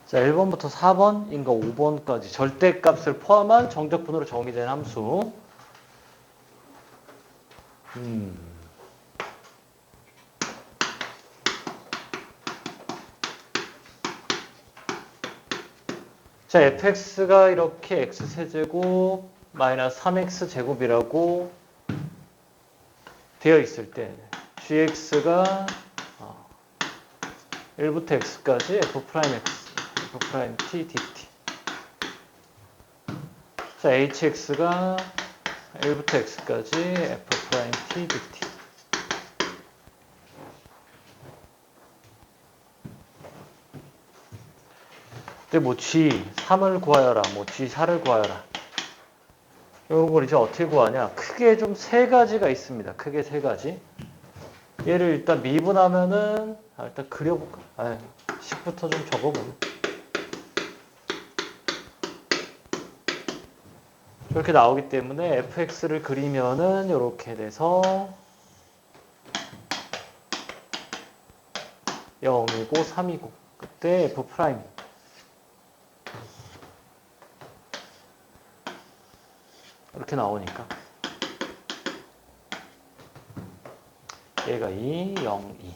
자, 1번부터 4번인가 5번까지 절대값을 포함한 정적분으로 정의된 함수. 자, fx가 이렇게 x세제곱 마이너스 3x제곱이라고 되어 있을 때 gx가 1부터 x까지 f'x, f't, dt. 자, hx가 1부터 x까지 f't, dt. 근데 뭐 g3을 구하여라, 뭐 g4를 구하여라. 이걸 이제 어떻게 구하냐? 크게 좀 세 가지가 있습니다. 크게 세 가지. 얘를 일단 미분하면은 일단 그려볼까? 10부터 좀 적어보자. 이렇게 나오기 때문에 fx를 그리면은 이렇게 돼서 0이고 3이고 그때 f 프라임 이렇게 나오니까 얘가 2, 0, 2.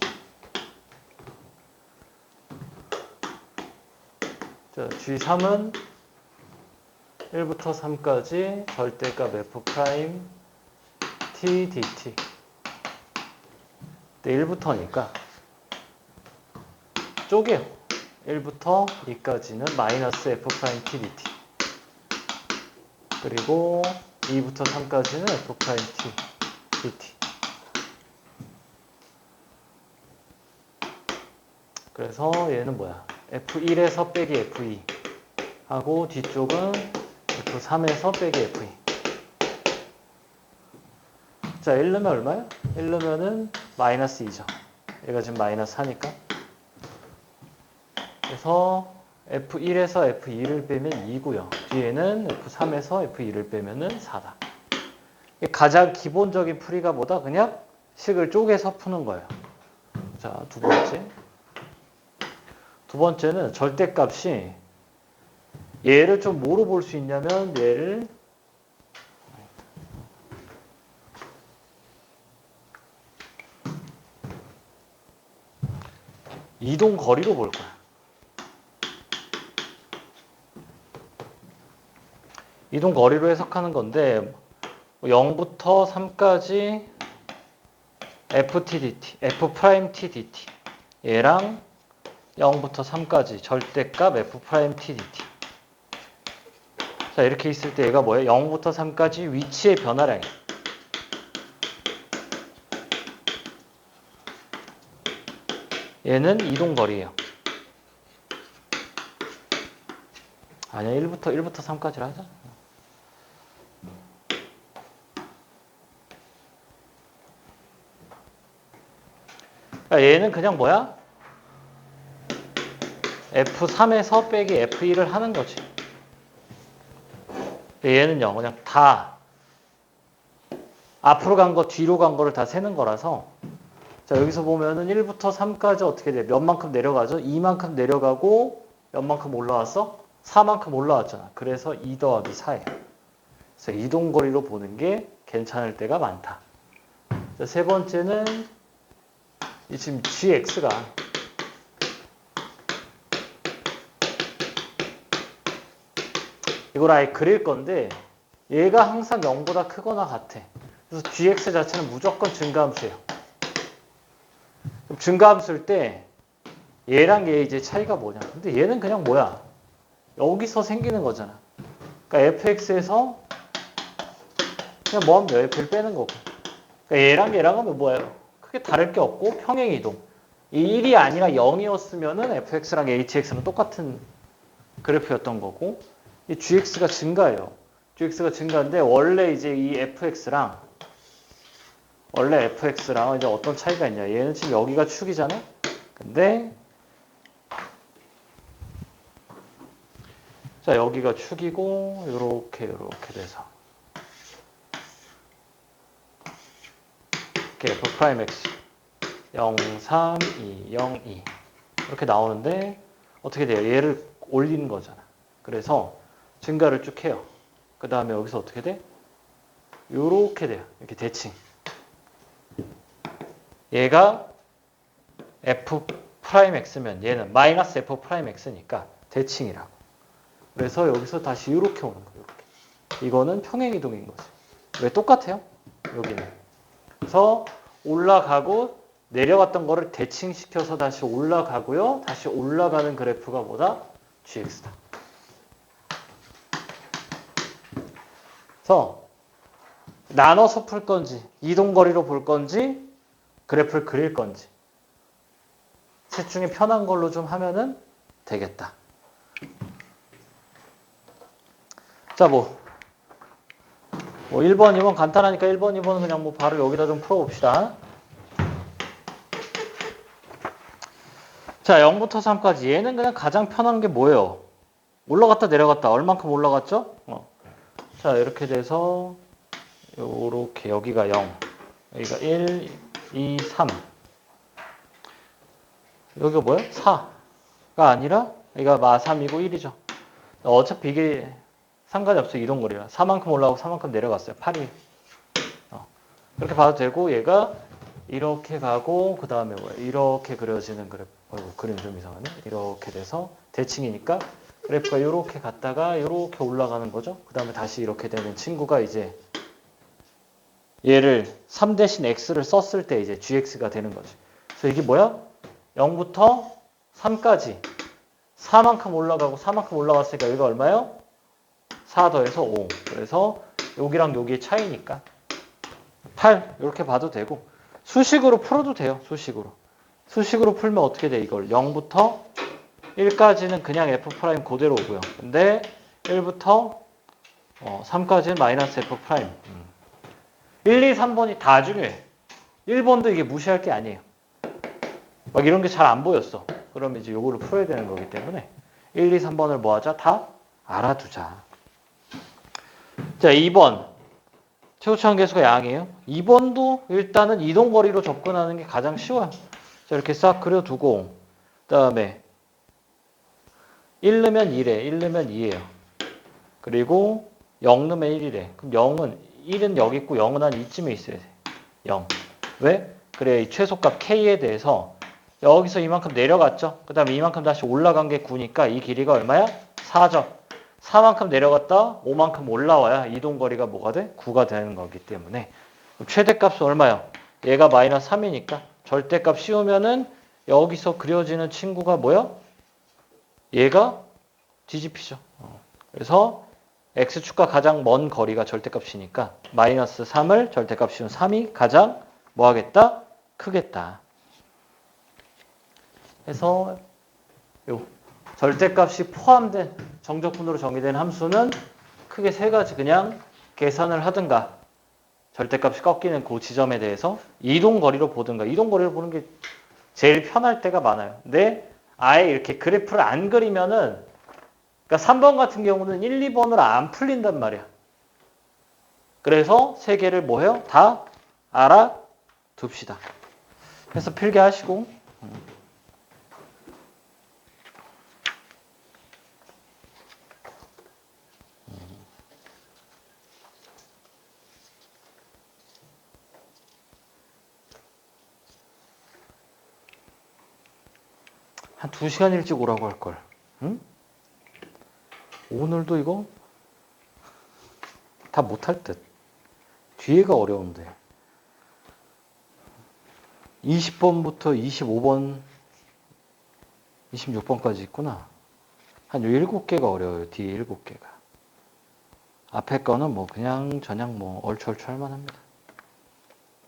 자, G3은 1부터 3까지 절대값 f 프라임 t, dt. 1부터니까 쪼개요. 1부터 2까지는 마이너스 f 프라임 t, dt. 그리고 2부터 3까지는 f 프라임 t, dt. 그래서 얘는 뭐야? f1에서 빼기 f2 하고 뒤쪽은 f3에서 빼기 f2. 자, 1 넣으면 얼마야? 1 넣으면은 마이너스 2죠. 얘가 지금 마이너스 4니까. 그래서 f1에서 f2를 빼면 2고요. 뒤에는 f3에서 f2를 빼면은 4다. 가장 기본적인 풀이가 뭐다? 그냥 식을 쪼개서 푸는 거예요. 자, 두 번째. 두 번째는 절대값이 얘를 좀 뭐로 볼 수 있냐면 얘를 이동 거리로 볼 거야. 이동 거리로 해석하는 건데 0부터 3까지 ftdt, f'tdt 얘랑 0부터 3까지 절대값 f'tdt. 자, 이렇게 있을 때 얘가 뭐예요? 0부터 3까지 위치의 변화량이에요. 얘는 이동거리예요. 아니야, 1부터 3까지라 하자. 그러니까 얘는 그냥 뭐야? F3에서 빼기 F1을 하는 거지. 얘는요, 그냥 다 앞으로 간 거, 뒤로 간 거를 다 세는 거라서. 자, 여기서 보면은 1부터 3까지 어떻게 돼? 몇만큼 내려가죠? 2만큼 내려가고 몇만큼 올라왔어? 4만큼 올라왔잖아. 그래서 2 더하기 4예요. 그래서 이동거리로 보는 게 괜찮을 때가 많다. 자, 세 번째는 지금 gx가 이걸 아예 그릴 건데 얘가 항상 0보다 크거나 같아. 그래서 gx 자체는 무조건 증가함수예요. 그럼 증가함수일 때 얘랑 얘 이제 차이가 뭐냐? 근데 얘는 그냥 뭐야? 여기서 생기는 거잖아. 그러니까 fx에서 그냥 뭐 하면 f를 빼는 거고. 그러니까 얘랑 얘랑 하면 뭐예요? 크게 다를 게 없고 평행 이동. 이 1이 아니라 0이었으면은 fx랑 hx는 똑같은 그래프였던 거고, 이 gx가 증가해요. gx가 증가인데 원래 이제 이 fx랑 이제 어떤 차이가 있냐? 얘는 지금 여기가 축이잖아. 근데 자, 여기가 축이고 요렇게 돼서 이렇게 f'x 0, 3, 2, 0, 2 이렇게 나오는데 어떻게 돼요? 얘를 올리는 거잖아. 그래서 증가를 쭉 해요. 그 다음에 여기서 어떻게 돼? 요렇게 돼요. 이렇게 대칭. 얘가 f 프라임 x면 얘는 마이너스 f 프라임 x니까 대칭이라고. 그래서 여기서 다시 이렇게 오는 거예요. 이렇게. 이거는 평행이동인 거지. 왜 똑같아요? 여기는. 그래서 올라가고 내려갔던 거를 대칭시켜서 다시 올라가고요. 다시 올라가는 그래프가 뭐다? gx다. 그래서 나눠서 풀 건지 이동거리로 볼 건지 그래프를 그릴 건지 셋 중에 편한 걸로 좀 하면은 되겠다. 자, 뭐 1번, 2번 간단하니까 1번, 2번은 그냥 뭐 바로 여기다 좀 풀어봅시다. 자, 0부터 3까지 얘는 그냥 가장 편한 게 뭐예요? 올라갔다 내려갔다 얼만큼 올라갔죠? 자, 이렇게 돼서 요렇게 여기가 0, 여기가 1, 2, 3 여기가 뭐예요? 4가 아니라 여기가 마3이고 1이죠. 어차피 이게 상관이 없어요. 이동거리라. 4만큼 올라가고 4만큼 내려갔어요. 8이. 그렇게 봐도 되고 얘가 이렇게 가고 그 다음에 뭐야? 이렇게 그려지는 그래프. 그림 좀 이상하네. 이렇게 돼서 대칭이니까 그래프가 이렇게 갔다가 이렇게 올라가는 거죠. 그 다음에 다시 이렇게 되는 친구가 이제 얘를 3 대신 x를 썼을 때 이제 gx가 되는 거지. 그래서 이게 뭐야? 0부터 3까지 4만큼 올라가고 4만큼 올라갔으니까 여기가 얼마예요? 4 더해서 5. 그래서 여기랑 여기의 차이니까 8 이렇게 봐도 되고 수식으로 풀어도 돼요. 수식으로 풀면 어떻게 돼? 이걸 0부터 1까지는 그냥 f 프라임 그대로 오고요. 근데 1부터 3까지는 마이너스 f 프라임. 1, 2, 3번이 다 중요해. 1번도 이게 무시할 게 아니에요. 막 이런 게 잘 안 보였어. 그러면 이제 요거를 풀어야 되는 거기 때문에 1, 2, 3번을 뭐 하자? 다 알아두자. 자, 2번. 최고차원 계수가 양이에요. 2번도 일단은 이동거리로 접근하는 게 가장 쉬워요. 자, 이렇게 싹 그려두고 그 다음에 1 넣으면 2래. 1 넣으면 2예요. 그리고 0 넣으면 1이래. 그럼 1은 여기 있고 0은 한 이쯤에 있어야 돼. 0. 왜? 그래야 이 최소값 k에 대해서 여기서 이만큼 내려갔죠. 그 다음에 이만큼 다시 올라간 게 9니까 이 길이가 얼마야? 4죠. 4만큼 내려갔다 5만큼 올라와야 이동거리가 뭐가 돼? 9가 되는 거기 때문에 최대값은 얼마야? 얘가 마이너스 3이니까 절대값 씌우면은 여기서 그려지는 친구가 뭐야? 얘가 뒤집히죠. 그래서 x축과 가장 먼 거리가 절대값이니까 마이너스 3을 절대값 씌운 3이 가장 뭐 하겠다? 크겠다. 해서 요 절대값이 포함된 정적분으로 정의된 함수는 크게 세 가지 그냥 계산을 하든가 절대값이 꺾이는 그 지점에 대해서 이동거리로 보든가 이동거리로 보는 게 제일 편할 때가 많아요. 근데 아예 이렇게 그래프를 안 그리면은 그러니까 3번 같은 경우는 1, 2번으로 안 풀린단 말이야. 그래서 세 개를 뭐 해요? 다 알아둡시다. 해서 필기하시고 한 2시간 일찍 오라고 할걸. 응? 오늘도 이거 다 못할 듯. 뒤에가 어려운데. 20번부터 25번, 26번까지 있구나. 한 7개가 어려워요. 뒤에 7개가. 앞에 거는 뭐 그냥 저냥 뭐 얼추얼추 할만합니다.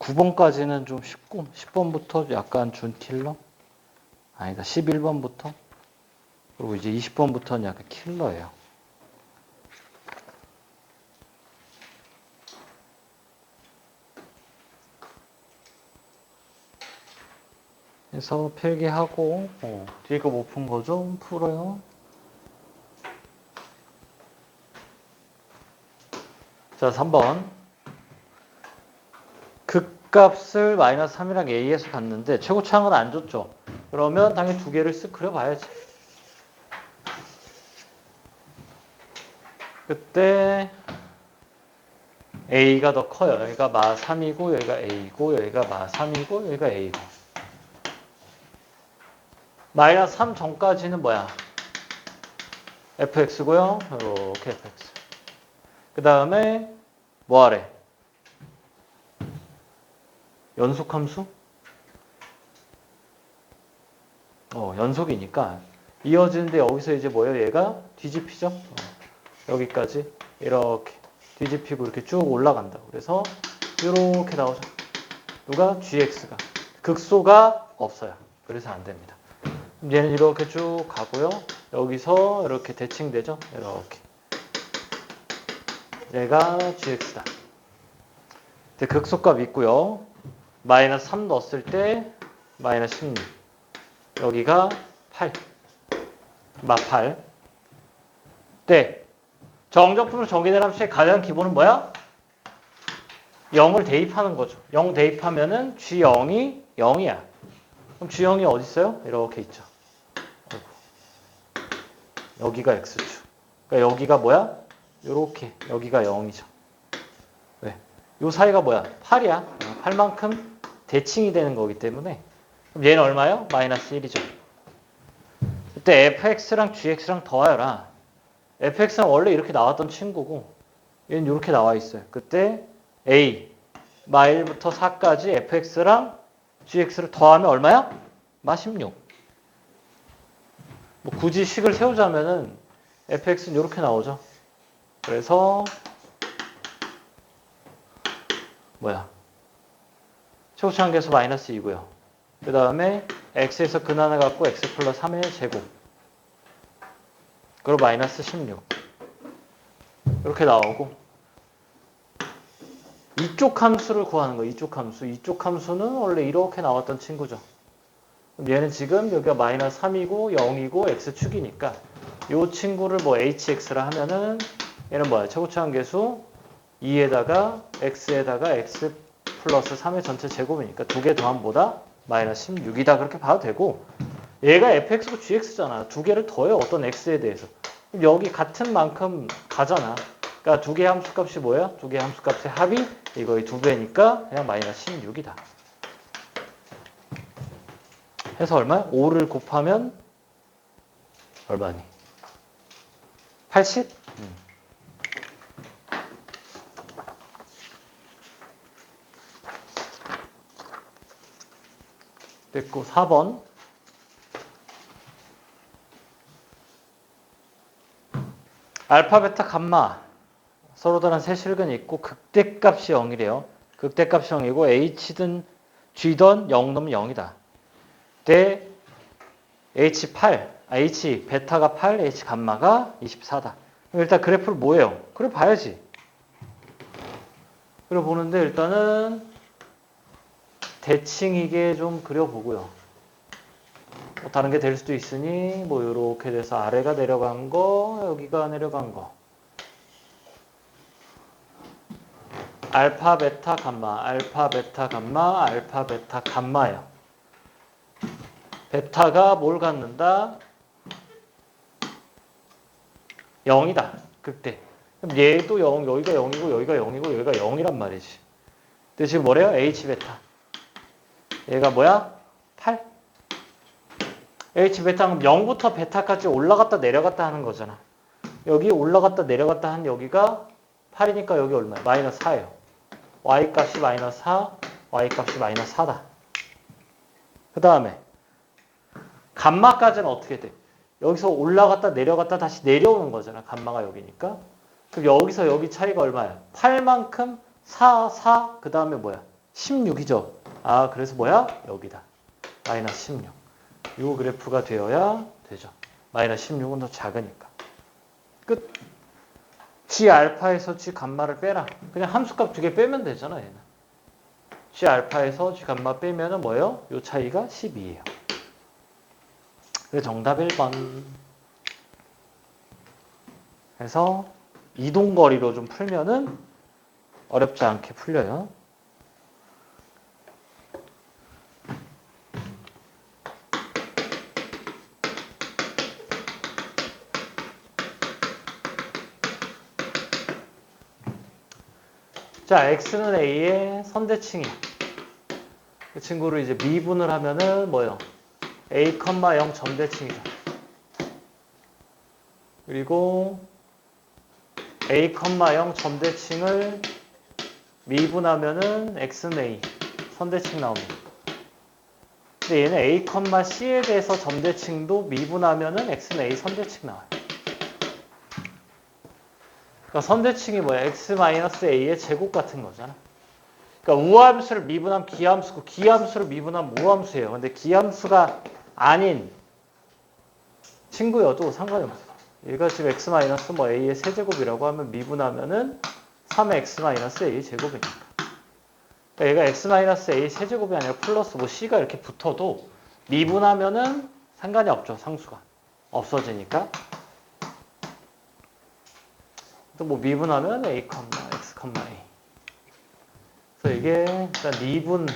9번까지는 좀 쉽고 10번부터 약간 준킬러? 아니다. 11번부터 그리고 이제 20번부터는 약간 킬러예요. 그래서 필기하고 뒤에 거 못 푼 거 좀 풀어요. 자, 3번. 극값을 마이너스 3이랑 a에서 갔는데 최고차항은 안 줬죠. 그러면 당연히 두 개를 쓱 그려봐야지. 그때 A가 더 커요. 여기가 마 3이고 여기가 A고 여기가 마 3이고 여기가 A고. 마이너스 3 전까지는 뭐야? fx고요. 이렇게 fx. 그 다음에 뭐 하래? 연속함수? 연속이니까 이어지는데 여기서 이제 뭐예요? 얘가 뒤집히죠? 여기까지 이렇게 뒤집히고 이렇게 쭉 올라간다. 그래서 이렇게 나오죠. 누가? gx가. 극소가 없어요. 그래서 안 됩니다. 얘는 이렇게 쭉 가고요. 여기서 이렇게 대칭되죠? 이렇게. 얘가 gx다. 극소값 있고요. 마이너스 3 넣었을 때 마이너스 16. 여기가 8. 마 8. 네. 정적분을 정의된 함수의 가장 기본은 뭐야? 0을 대입하는 거죠. 0 대입하면은 G0이 0이야. 그럼 G0이 어디 있어요? 이렇게 있죠. 여기가 X축. 그러니까 여기가 뭐야? 요렇게. 여기가 0이죠. 왜? 요 사이가 뭐야? 8이야. 8만큼 대칭이 되는 거기 때문에. 그럼 얘는 얼마요? 마이너스 1이죠. 그때 fx랑 gx랑 더하여라. fx는 원래 이렇게 나왔던 친구고 얘는 이렇게 나와 있어요. 그때 a 마 1부터 4까지 fx랑 gx를 더하면 얼마야? 마 16. 뭐 굳이 식을 세우자면은 fx는 이렇게 나오죠. 그래서 뭐야? 최고차항계수 마이너스 2고요. 그 다음에 x에서 근한을 갖고 x 플러스 3의 제곱. 그리고 마이너스 16. 이렇게 나오고 이쪽 함수를 구하는 거예요. 이쪽 함수. 이쪽 함수는 원래 이렇게 나왔던 친구죠. 그럼 얘는 지금 여기가 마이너스 3이고 0이고 x축이니까 이 친구를 뭐 hx라 하면은 얘는 뭐야? 최고차항계수 2에다가 x에다가 x 플러스 3의 전체 제곱이니까 두 개 더하면 뭐다? 마이너스 16이다. 그렇게 봐도 되고 얘가 fx고 gx잖아. 두 개를 더해요. 어떤 x에 대해서. 그럼 여기 같은 만큼 가잖아. 그러니까 두 개의 함수값이 뭐예요? 두 개의 함수값의 합이 이거의 두 배니까 그냥 마이너스 16이다. 해서 얼마야? 5를 곱하면 얼마니? 80? 됐고 4번 알파, 베타, 감마 서로 다른 세 실근이 있고 극대값이 0이래요. 극대값이 0이고 h든 g든 0 넣으면 0이다. 때 h 베타가 8, h 감마가 24다. 일단 그래프를 뭐예요? 그래 봐야지. 그래 보는데 일단은 대칭이게 좀 그려보고요. 뭐 다른 게 될 수도 있으니 뭐 이렇게 돼서 아래가 내려간 거, 여기가 내려간 거. 알파, 베타, 감마, 알파, 베타, 감마, 알파, 베타, 감마예요. 베타가 뭘 갖는다? 0이다. 극대. 그럼 얘도 0, 여기가 0이고 여기가 0이고 여기가 0이란 말이지. 근데 지금 뭐래요? h 베타. 얘가 뭐야? 8. h 베타는 0부터 베타까지 올라갔다 내려갔다 하는 거잖아. 여기 올라갔다 내려갔다 한 여기가 8이니까 여기 얼마야? 마이너스 4예요. y 값이 마이너스 4, y 값이 마이너스 4다. 그 다음에 감마까지는 어떻게 돼? 여기서 올라갔다 내려갔다 다시 내려오는 거잖아. 감마가 여기니까. 그럼 여기서 여기 차이가 얼마야? 8만큼 4, 4, 그 다음에 뭐야? 16이죠. 아, 그래서 뭐야? 여기다. 마이너스 16. 이 그래프가 되어야 되죠. 마이너스 16은 더 작으니까. 끝. G 알파에서 G 감마를 빼라. 그냥 함수값 두 개 빼면 되잖아, 얘는. G 알파에서 G 감마 빼면은 뭐예요? 요 차이가 12예요. 그래서 정답 1번. 그래서 이동거리로 좀 풀면은 어렵지 않게 풀려요. 자, x는 a의 선대칭이야. 그 친구를 이제 미분을 하면은 뭐예요? a, 0 점대칭이다. 그리고 a, 0 점대칭을 미분하면은 x는 a 선대칭 나옵니다. 근데 얘는 a, c에 대해서 점대칭도 미분하면은 x는 a 선대칭 나와요. 그러니까 선대칭이 뭐야? x-a의 제곱 같은 거잖아. 그러니까 우함수를 미분하면 기함수고 기함수를 미분하면 우함수예요. 근데 기함수가 아닌 친구여도 상관이 없어. 얘가 지금 x-a의 세제곱이라고 하면 미분하면은 3x-a의 제곱이니까. 그러니까 얘가 x-a 세제곱이 아니라 플러스 뭐 c가 이렇게 붙어도 미분하면은 상관이 없죠. 상수가 없어지니까. 또 뭐 미분하면 a, x, a. 그래서 이게 일단 미분을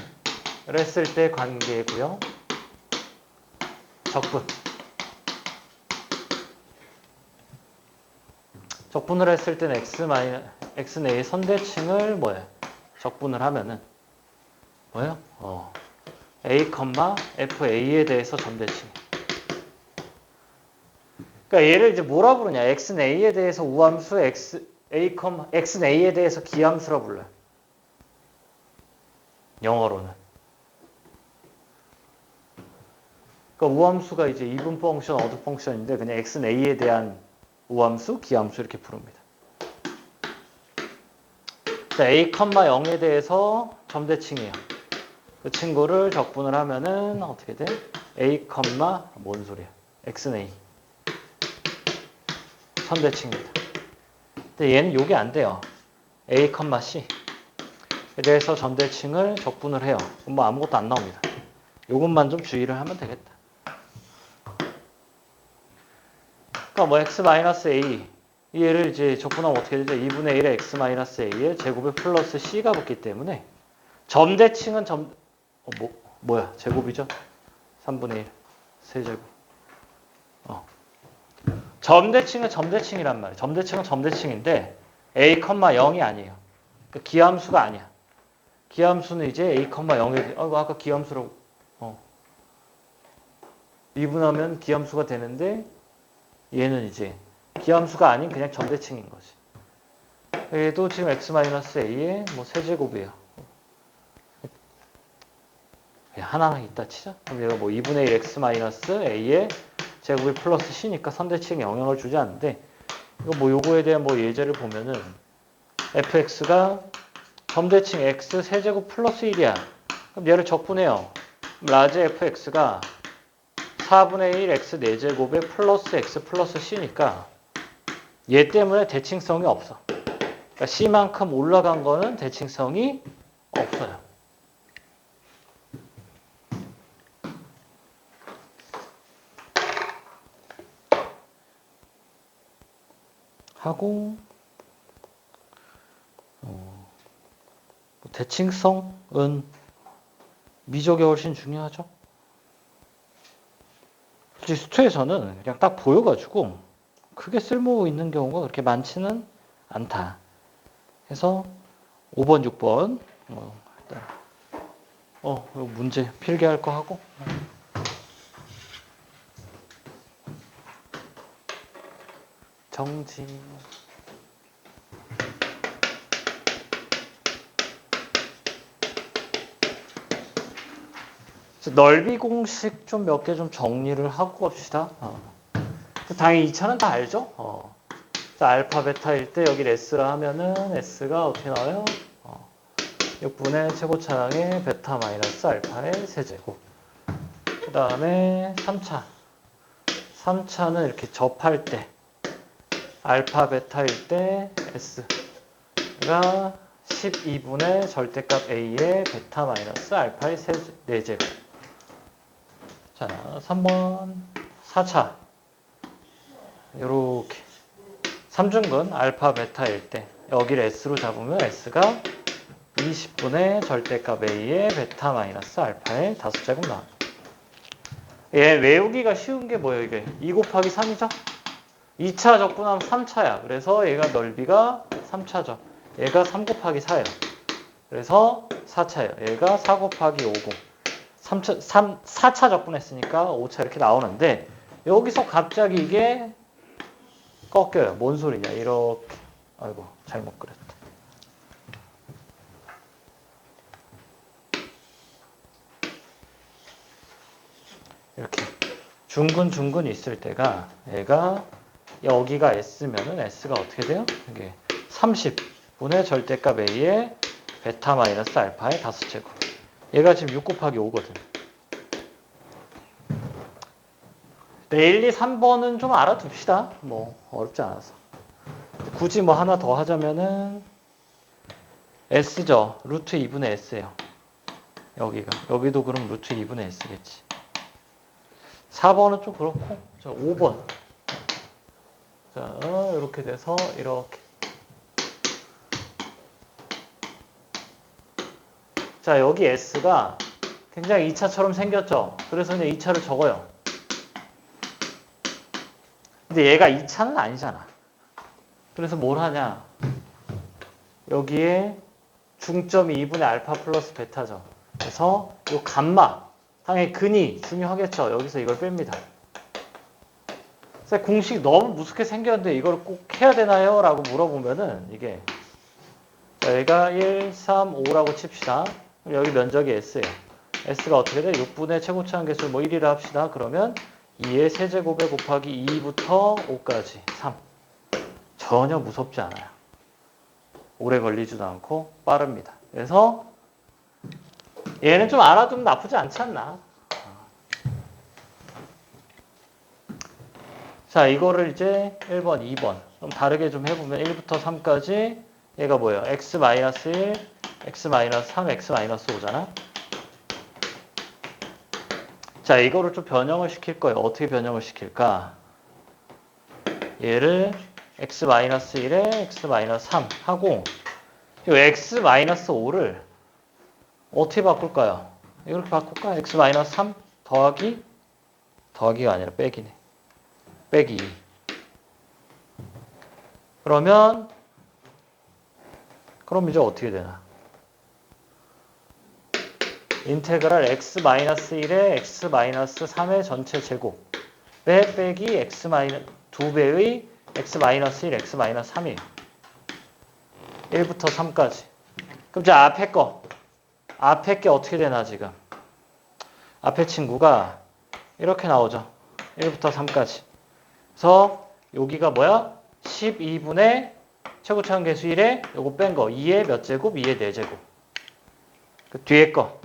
했을 때 관계고요. 적분을 했을 때는 x는 a의 선대칭을 뭐예요? 적분을 하면은 뭐예요? a, fa에 대해서 점대칭. 그러니까 얘를 이제 뭐라 부르냐? x는 a에 대해서 우함수, x는 a에 대해서 기함수라 불러요. 영어로는. 그러니까 우함수가 이제 이분 펑션, 어드 펑션인데 그냥 x는 a에 대한 우함수, 기함수 이렇게 부릅니다. 자, a, 0에 대해서 점대칭이에요. 그 친구를 적분을 하면은 어떻게 돼? a, 뭔 소리야? x는 a. 선대칭입니다. 근데 얘는 요게 안 돼요. a, c에 대해서 점대칭을 적분을 해요. 그럼 뭐 아무것도 안 나옵니다. 요것만 좀 주의를 하면 되겠다. 그러니까 뭐 x-a 얘를 이제 적분하면 어떻게 되죠? 2분의 1의 x-a의 제곱에 플러스 c가 붙기 때문에 점대칭은 뭐야? 제곱이죠? 3분의 1 세제곱. 점대칭은 점대칭이란 말이에요. 점대칭은 점대칭인데 a, 0이 아니에요. 그러니까 기함수가 아니야. 기함수는 이제 a, 0에 아까 기함수라고 미분하면 기함수가 되는데 얘는 이제 기함수가 아닌 그냥 점대칭인 거지. 얘도 지금 x-a의 뭐 세제곱이에요. 하나 있다 치자. 그럼 얘가 뭐 2분의 1 x-a의 제곱이 플러스 c니까 선대칭에 영향을 주지 않는데 이거 뭐 요거에 대한 뭐 예제를 보면은 fx가 점대칭 x 세제곱 플러스 1이야. 그럼 얘를 적분해요. 라지 fx가 4분의 1 x 4제곱에 플러스 x 플러스 c니까 얘 때문에 대칭성이 없어. 그러니까 c만큼 올라간 거는 대칭성이 없어요. 하고 대칭성은 미적이 훨씬 중요하죠. 솔직히 수투에서는 그냥 딱 보여가지고 크게 쓸모 있는 경우가 그렇게 많지는 않다. 해서 5번, 6번 일단 문제 필기할 거 하고 정지. 넓이 공식 좀 몇 개 좀 정리를 하고 갑시다. 당연히 2차는 다 알죠? 자, 알파, 베타일 때 여기 S라 하면은 S가 어떻게 나와요? 6분의 최고차량의 베타 마이너스 알파의 세제곱. 그 다음에 3차. 3차는 이렇게 접할 때 알파, 베타일 때 S가 12분의 절대값 A의 베타 마이너스 알파의 4제곱. 자, 3번 4차 요렇게 3중근 알파 베타일 때 여기를 S로 잡으면 S가 20분의 절대값 A의 베타 마이너스 알파의 5제곱 나옵니다. 얘 외우기가 쉬운 게 뭐예요? 이게 2 곱하기 3이죠? 2차 적분하면 3차야. 그래서 얘가 넓이가 3차죠. 얘가 3 곱하기 4예요. 그래서 4차예요. 얘가 4 곱하기 5고 4차 적분했으니까 5차 이렇게 나오는데 여기서 갑자기 이게 꺾여요. 뭔 소리냐. 이렇게. 아이고 잘못 그렸다. 이렇게 중근 있을 때가 얘가 여기가 S면은 S가 어떻게 돼요? 이게 30분의 절대값 A에 베타 마이너스 알파의 5제곱. 얘가 지금 6 곱하기 5거든. 네, 1, 2, 3번은 좀 알아둡시다. 뭐 어렵지 않아서. 굳이 뭐 하나 더 하자면은 S죠. 루트 2분의 S예요. 여기도 그럼 루트 2분의 S겠지. 4번은 좀 그렇고, 자, 5번. 자, 이렇게 돼서 이렇게. 자, 여기 S가 굉장히 2차처럼 생겼죠. 그래서 그냥 2차를 적어요. 근데 얘가 2차는 아니잖아. 그래서 뭘 하냐. 여기에 중점이 2분의 알파 플러스 베타죠. 그래서 이 감마, 당연히 근이 중요하겠죠. 여기서 이걸 뺍니다. 그래서 공식이 너무 무섭게 생겼는데 이걸 꼭 해야 되나요? 라고 물어보면은 이게 여기가 1, 3, 5라고 칩시다. 그럼 여기 면적이 S예요. S가 어떻게 돼? 6분의 최고차항 개수 뭐 1이라 합시다. 그러면 2의 세제곱에 곱하기 2부터 5까지 3. 전혀 무섭지 않아요. 오래 걸리지도 않고 빠릅니다. 그래서 얘는 좀 알아두면 나쁘지 않지 않나. 자, 이거를 이제 1번, 2번 좀 다르게 좀 해보면 1부터 3까지 얘가 뭐예요? x-1, x-3, x-5잖아. 자, 이거를 좀 변형을 시킬 거예요. 어떻게 변형을 시킬까? 얘를 x-1에 x-3 하고 이 x-5를 어떻게 바꿀까요? 이렇게 바꿀까? x-3 더하기가 아니라 빼기네. 빼기 2. 그럼 이제 어떻게 되나? 인테그랄 x-1에 x-3의 전체 제곱 빼기 x-2배의 x-1, x-3이에요. 1부터 3까지. 그럼 이제 앞에 게 어떻게 되나 지금? 앞에 친구가 이렇게 나오죠. 1부터 3까지. 그래서 여기가 뭐야? 12분의 최고차항 개수 1에 요거 뺀 거 2의 몇 제곱? 2의 4제곱. 그 뒤에 거.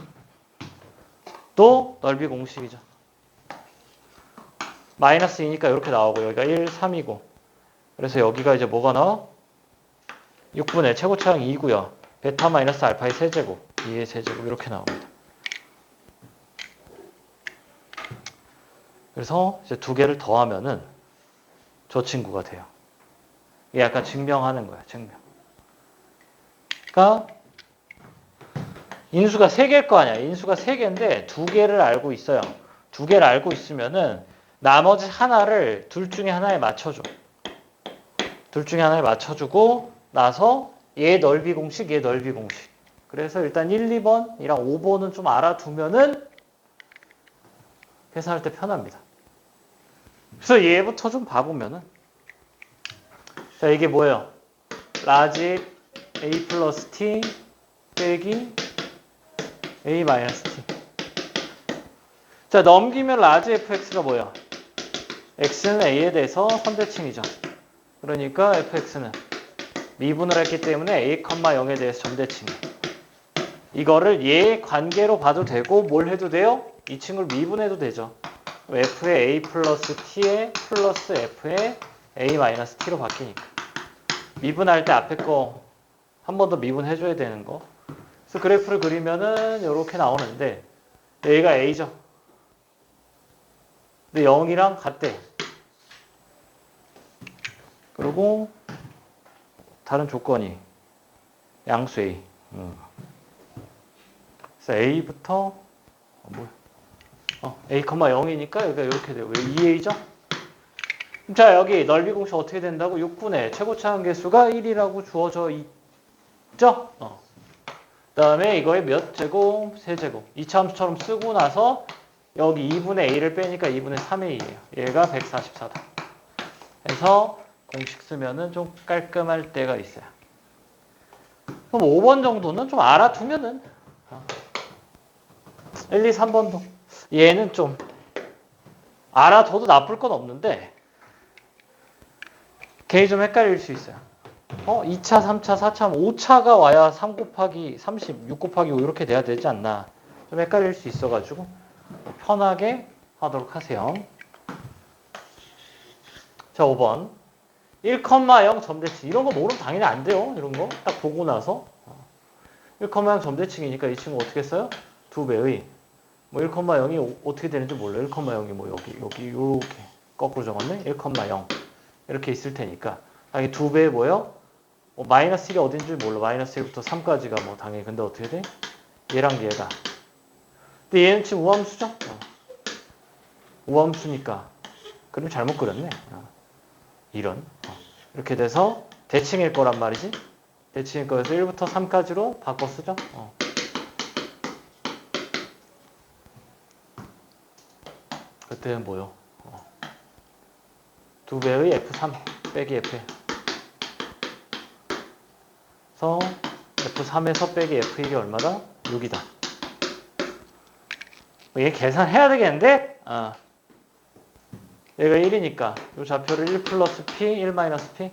또 넓이 공식이죠. 마이너스 2니까 이렇게 나오고 여기가 1, 3이고 그래서 여기가 이제 뭐가 나와? 6분의 최고차항 2고요. 베타 마이너스 알파의 세제곱 2의 세제곱 이렇게 나옵니다. 그래서 이제 두 개를 더하면은 저 친구가 돼요. 이게 약간 증명하는 거야. 증명. 그러니까 인수가 3개일 거 아니야. 인수가 3개인데 2개를 알고 있어요. 2개를 알고 있으면은 나머지 하나를 둘 중에 하나에 맞춰줘. 둘 중에 하나에 맞춰주고 나서 얘 넓이 공식, 얘 넓이 공식. 그래서 일단 1, 2번이랑 5번은 좀 알아두면은 계산할 때 편합니다. 그래서 얘부터 좀 봐보면은 자 이게 뭐예요? 라지 a 플러스 t 빼기 a 마이너스 t. 자 넘기면 라지 fx가 뭐예요? x는 a에 대해서 선대칭이죠. 그러니까 fx는 미분을 했기 때문에 a, 0에 대해서 점대칭이에요. 이거를 얘 관계로 봐도 되고 뭘 해도 돼요? 이 친구를 미분해도 되죠. f의 a 플러스 t에 플러스 f의 a 마이너스 t로 바뀌니까. 미분할 때 앞에 거 한 번 더 미분해줘야 되는 거. 그래서 그래프를 그리면은 이렇게 나오는데 얘가 a죠. 근데 0이랑 같대. 그리고 다른 조건이 양수 a. 그래서 a부터 a, 0이니까 여기가 이렇게 돼요. 왜 2a죠? 자 여기 넓이 공식 어떻게 된다고? 6분의 최고차항 개수가 1이라고 주어져 있죠? 그다음에 이거의 몇 제곱? 세제곱. 이차함수처럼 쓰고 나서 여기 2분의 a를 빼니까 2분의 3a예요. 얘가 144다. 그래서 공식 쓰면은 좀 깔끔할 때가 있어요. 그럼 5번 정도는 좀 알아두면은 1, 2, 3번도 얘는 좀 알아둬도 나쁠 건 없는데 괜히 좀 헷갈릴 수 있어요. 2차, 3차, 4차, 5차가 와야 3 곱하기 30, 6 곱하기 5 이렇게 돼야 되지 않나. 좀 헷갈릴 수 있어가지고 편하게 하도록 하세요. 자, 5번. 1,0 점대칭. 이런 거 모르면 당연히 안 돼요. 이런 거 딱 보고 나서 1,0 점대칭이니까 이 친구 어떻게 써요? 2배의 뭐 1,0이 어떻게 되는지 몰라요. 1,0이 뭐 여기 요렇게 거꾸로 적었네. 1,0 이렇게 있을 테니까 당연히 2배 뭐요? 마이너스 1이 어딘지 몰라. 마이너스 1부터 3까지가 뭐 당연히. 근데 어떻게 돼? 얘랑 얘가. 근데 얘는 지금 우함수죠? 우함수니까. 그럼 잘못 그렸네. 이런. 이렇게 돼서 대칭일 거란 말이지. 대칭일 거여서 1부터 3까지로 바꿔 쓰죠. 그때는 뭐요? 2배의 F3 빼기 F. 그래서 F3에서 빼기 F 이게 얼마다? 6이다. 얘 계산해야 되겠는데? 얘가 1이니까 이 좌표를 1 플러스 P, 1 마이너스 P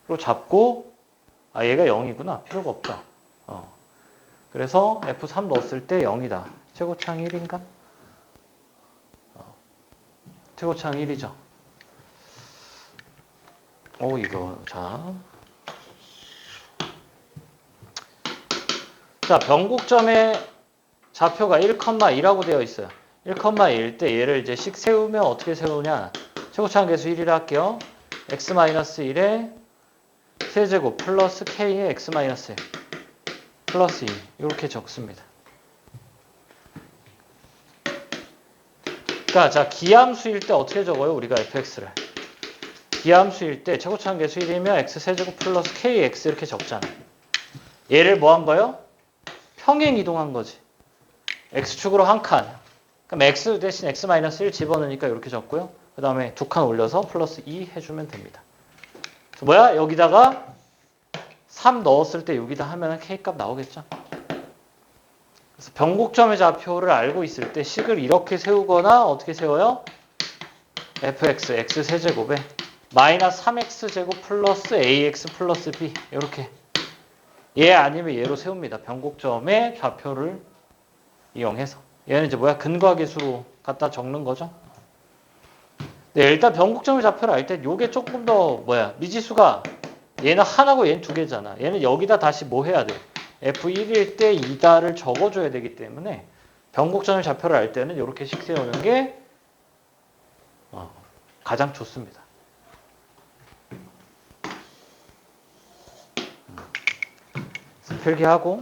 로 잡고 얘가 0이구나. 필요가 없다. 그래서 F3 넣었을 때 0이다. 최고창 1인가? 최고창 1이죠. 이거 자, 변곡점의 좌표가 1,2라고 되어 있어요. 1,2일 때 얘를 이제 식 세우면 어떻게 세우냐? 최고차항 계수 1이라 할게요. x-1에 세제곱 플러스 k의 x-1 플러스 2 이렇게 적습니다. 그러니까 자, 기함수일 때 어떻게 적어요? 우리가 fx를. 기함수일 때 최고차항 계수 1이면 x 세제곱 플러스 kx 이렇게 적잖아. 얘를 뭐 한 거예요? 평행 이동한 거지. x축으로 한 칸. 그럼 x 대신 x-1 집어넣으니까 이렇게 적고요. 그 다음에 두 칸 올려서 플러스 2 해주면 됩니다. 뭐야? 여기다가 3 넣었을 때 6이다 하면 k값 나오겠죠. 그래서 변곡점의 좌표를 알고 있을 때 식을 이렇게 세우거나 어떻게 세워요? fx, x 세제곱에 마이너스 3x 제곱 플러스 ax 플러스 b 이렇게 얘 아니면 얘로 세웁니다. 변곡점의 좌표를 이용해서. 얘는 이제 뭐야? 근과계수로 갖다 적는 거죠. 네, 일단 변곡점의 좌표를 알 때 요게 조금 더 뭐야? 미지수가 얘는 하나고 얘는 두 개잖아. 얘는 여기다 다시 뭐 해야 돼? F1일 때 2다를 적어줘야 되기 때문에 변곡점의 좌표를 알 때는 이렇게 식 세우는 게 가장 좋습니다. 필기하고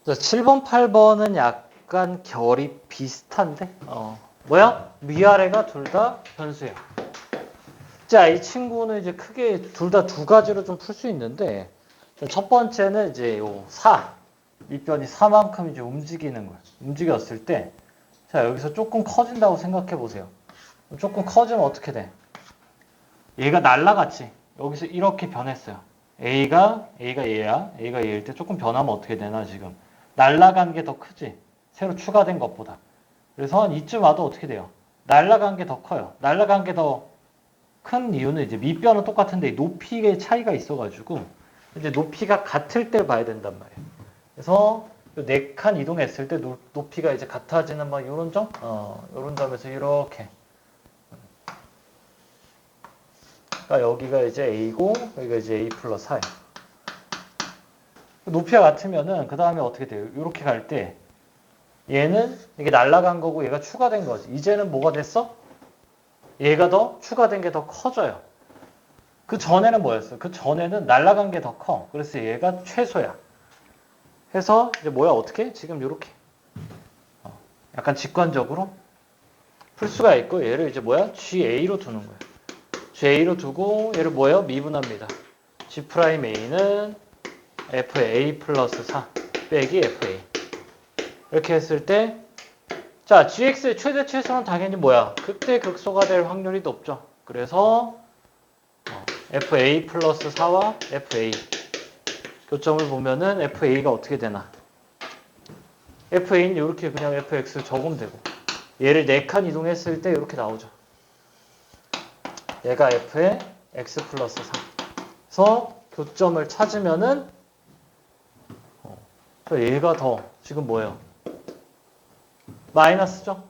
자, 7번, 8번은 약간 결이 비슷한데 뭐야? 위아래가 둘 다 변수야. 자, 이 친구는 이제 크게 둘 다 두 가지로 좀 풀 수 있는데 첫 번째는 이제 요 4 밑변이 4만큼 이제 움직이는 거야. 움직였을 때 자, 여기서 조금 커진다고 생각해 보세요. 조금 커지면 어떻게 돼? 얘가 날라갔지. 여기서 이렇게 변했어요. A가 얘야. A가 얘일 때 조금 변하면 어떻게 되나 지금. 날라간 게 더 크지. 새로 추가된 것보다. 그래서 이쯤 와도 어떻게 돼요? 날라간 게 더 커요. 날라간 게 더 큰 이유는 이제 밑변은 똑같은데 높이의 차이가 있어가지고 이제 높이가 같을 때 봐야 된단 말이에요. 그래서 네 칸 이동했을 때 높이가 이제 같아지는 뭐 이런 점, 이런 점에서 이렇게. 그러니까 여기가 이제 A고 여기가 이제 A 플러스 4예요. 높이가 같으면은 그 다음에 어떻게 돼요? 이렇게 갈 때 얘는 이게 날아간 거고 얘가 추가된 거지. 이제는 뭐가 됐어? 얘가 더 추가된 게 더 커져요. 그 전에는 뭐였어? 그 전에는 날아간 게 더 커. 그래서 얘가 최소야. 해서 이제 뭐야 어떻게? 지금 이렇게 약간 직관적으로 풀 수가 있고 얘를 이제 뭐야? GA로 두는 거야. GA로 두고 얘를 뭐예요? 미분합니다. G'A는 FA 플러스 4 빼기 FA 이렇게 했을 때 자, GX의 최대 최소는 당연히 뭐야? 극대 극소가 될 확률이 높죠. 그래서 FA 플러스 4와 FA 교점을 보면은 FA가 어떻게 되나? FA는 이렇게 그냥 FX 적으면 되고 얘를 4칸 이동했을 때 이렇게 나오죠. 얘가 F의 X 플러스 4 그래서 교점을 찾으면은 얘가 더 지금 뭐예요? 마이너스죠?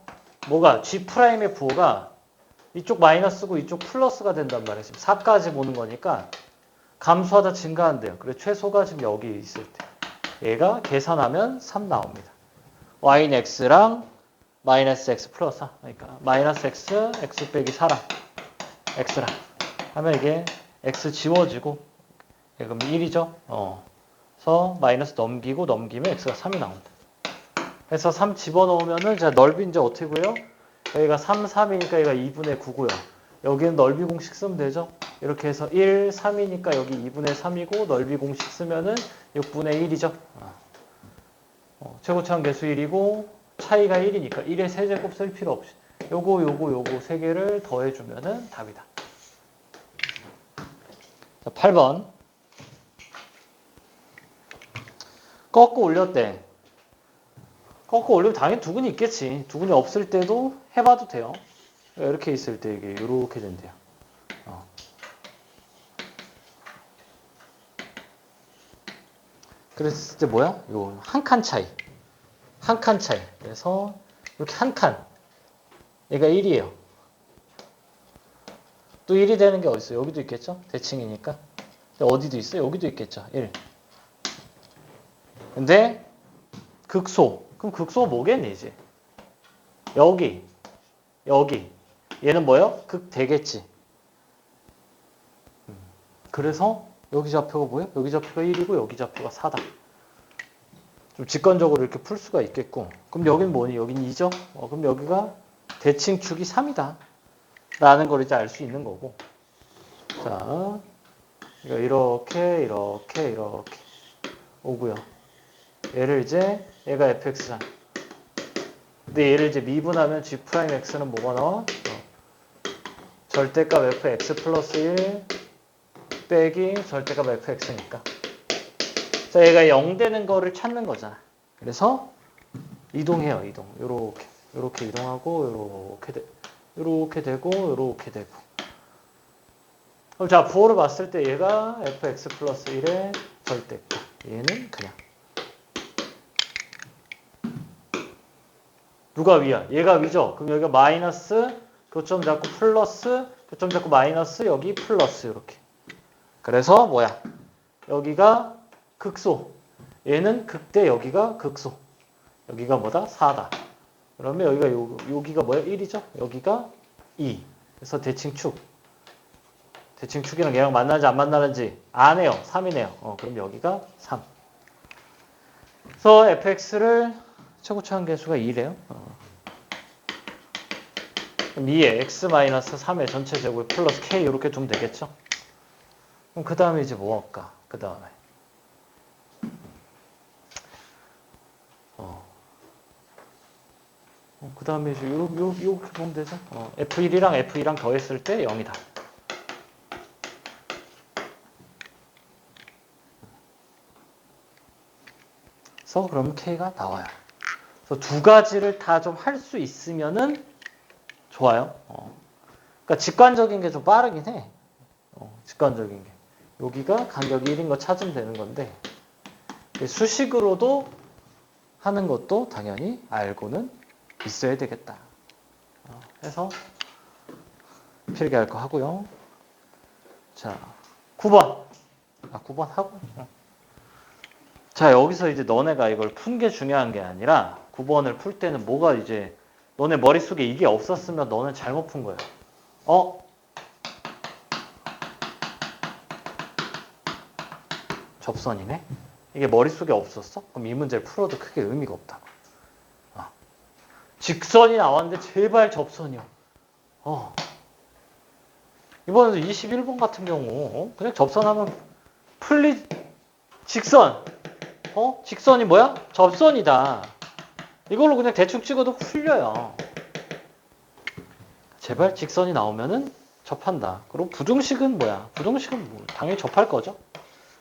뭐가? G'의 부호가 이쪽 마이너스고 이쪽 플러스가 된단 말이에요. 지금 4까지 보는 거니까 감소하다 증가한대요. 그래서 최소가 지금 여기 있을 때 얘가 계산하면 3 나옵니다. y는 x랑 마이너스 x 플러스 4 그러니까 마이너스 x, x 빼기 4랑 x랑 하면 이게 x 지워지고 그럼 1이죠. 그래서 마이너스 넘기면 x가 3이 나온다. 그래서 3 집어넣으면은 자 넓이 이제 어떻게 구해요? 여기가 3, 3이니까 여기가 2분의 9고요. 여기는 넓이 공식 쓰면 되죠. 이렇게 해서 1, 3이니까 여기 2분의 3이고 넓이 공식 쓰면은 6분의 1이죠. 최고차원 계수 1이고 차이가 1이니까 1의 세제곱 쓸 필요 없이 요거 세 개를 더해주면은 답이다. 자, 8번 꺾고 올렸대. 꺾고 올리면 당연히 두근이 있겠지. 두근이 없을 때도 해봐도 돼요. 이렇게 있을 때 이게 이렇게 된대요. 그래서 이제 뭐야? 요 한 칸 차이. 한 칸 차이. 그래서 이렇게 한 칸. 얘가 1이에요. 또 1이 되는 게 어디 있어요? 여기도 있겠죠? 대칭이니까. 어디도 있어요? 여기도 있겠죠. 1. 근데 극소. 그럼 극소가 뭐겠니 이제? 여기. 얘는 뭐예요? 극 되겠지. 그래서 여기 좌표가 뭐예요? 여기 좌표가 1이고 여기 좌표가 4다. 좀 직관적으로 이렇게 풀 수가 있겠고. 그럼 여긴 뭐니? 여긴 2죠? 그럼 여기가 대칭축이 3이다. 라는 걸 이제 알 수 있는 거고. 자, 이렇게 오고요. 얘를 이제 얘가 fx잖아. 근데 얘를 이제 미분하면 g'x는 뭐가 나와? 절대값 fx 플러스 1 빼기 절대값 fx니까. 자, 얘가 0 되는 거를 찾는 거잖아. 그래서 이동해요, 이동. 요렇게 이동하고 요렇게 되고 그럼 자, 부호를 봤을 때 얘가 fx 플러스 1의 절대값. 얘는 그냥 누가 위야? 얘가 위죠? 그럼 여기가 마이너스, 교점 잡고 플러스, 교점 잡고 마이너스, 여기 플러스, 이렇게. 그래서 뭐야? 여기가 극소. 얘는 극대, 여기가 극소. 여기가 뭐다? 4다. 그러면 여기가 뭐야? 1이죠? 여기가 2. 그래서 대칭축. 대칭축이랑 얘랑 만나는지 안 만나는지 안 해요. 3이네요. 그럼 여기가 3. 그래서 fx를 최고차원 계수가 2래요. 그럼 2에 x-3의 전체 제곱에 플러스 k 이렇게 두면 되겠죠? 그럼 그 다음에 이제 뭐 할까? 그 다음에 그 다음에 이제 이렇게 보면 되죠? f1이랑 f2랑 더했을 때 0이다. 그래서 그러면 k가 나와요. 그래서 두 가지를 다 좀 할 수 있으면은 좋아요. 그러니까 직관적인 게 좀 빠르긴 해. 직관적인 게. 여기가 간격이 1인 거 찾으면 되는 건데 수식으로도 하는 것도 당연히 알고는 있어야 되겠다. 해서 필기할 거 하고요. 자, 9번. 9번 하고. 자, 여기서 이제 너네가 이걸 푼 게 중요한 게 아니라 9번을 풀 때는 뭐가 이제 너네 머릿속에 이게 없었으면 너는 잘못 푼 거야. 접선이네? 이게 머릿속에 없었어? 그럼 이 문제를 풀어도 크게 의미가 없다고. 직선이 나왔는데 제발 접선이요. 이번에도 21번 같은 경우 그냥 접선하면 직선. 직선이 뭐야? 접선이다. 이걸로 그냥 대충 찍어도 풀려요. 제발 직선이 나오면은 접한다. 그리고 부등식은 뭐야? 부등식은 뭐 당연히 접할 거죠.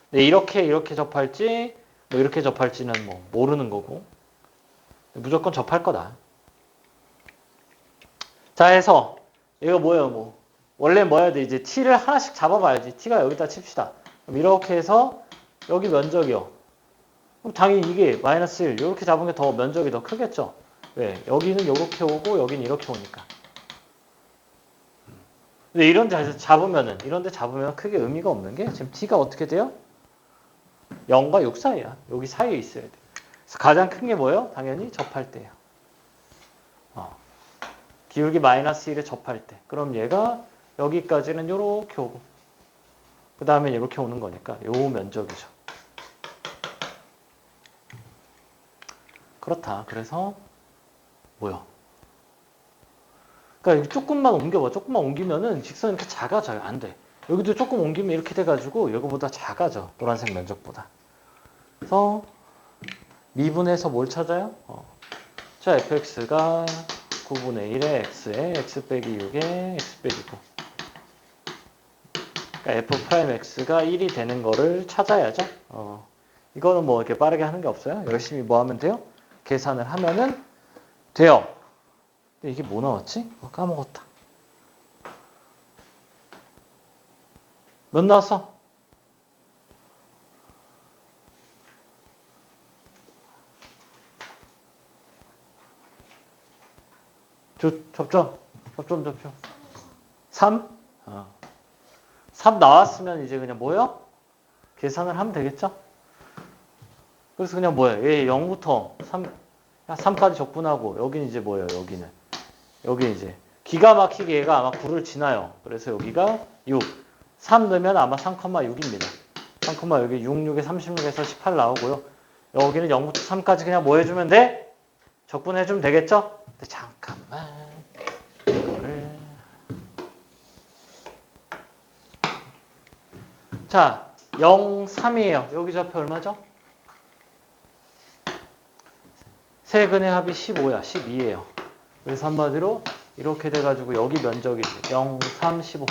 근데 이렇게 접할지 뭐 이렇게 접할지는 뭐 모르는 거고 무조건 접할 거다. 자, 해서 이거 뭐예요? 뭐 원래 뭐야 돼? 이제 t를 하나씩 잡아봐야지. t가 여기다 칩시다. 그럼 이렇게 해서 여기 면적이요. 그럼 당연히 이게 마이너스 1 이렇게 잡은 게 더 면적이 더 크겠죠. 왜? 여기는 이렇게 오고 여기는 이렇게 오니까. 근데 이런 데 잡으면 크게 의미가 없는 게 지금 t가 어떻게 돼요? 0과 6 사이야. 여기 사이에 있어야 돼. 그래서 가장 큰 게 뭐예요? 당연히 접할 때예요. 기울기 마이너스 1에 접할 때. 그럼 얘가 여기까지는 이렇게 오고 그 다음에 이렇게 오는 거니까 요 면적이죠. 그렇다. 그래서 뭐야? 그러니까 조금만 옮겨봐. 조금만 옮기면은 직선이 이렇게 작아져요. 안 돼. 여기도 조금 옮기면 이렇게 돼가지고 이거보다 작아져. 노란색 면적보다. 그래서 미분해서 뭘 찾아요? 자, fx가 9분의 1에 x에 x 빼기 6에 x 빼기 9. 그러니까 f'x가 1이 되는 거를 찾아야죠. 이거는 뭐 이렇게 빠르게 하는 게 없어요. 열심히 뭐 하면 돼요? 계산을 하면은 돼요. 근데 이게 뭐 나왔지? 까먹었다. 몇 나왔어? 접점. 3? 3 나왔으면 이제 그냥 뭐예요? 계산을 하면 되겠죠? 그래서 그냥 뭐예요? 얘 0부터 3까지 적분하고 여기는 이제 뭐예요? 여기 이제 기가 막히게 얘가 아마 9를 지나요. 그래서 여기가 6. 3 넣으면 아마 3,6입니다. 3,6이 6, 6에 36에서 18 나오고요. 여기는 0부터 3까지 그냥 뭐 해주면 돼? 적분해주면 되겠죠? 근데 잠깐만 이거를 자 0, 3이에요. 여기 좌표 얼마죠? 세근의 합이 15야. 12예요. 그래서 한마디로 이렇게 돼가지고 여기 면적이지. 0, 3, 15.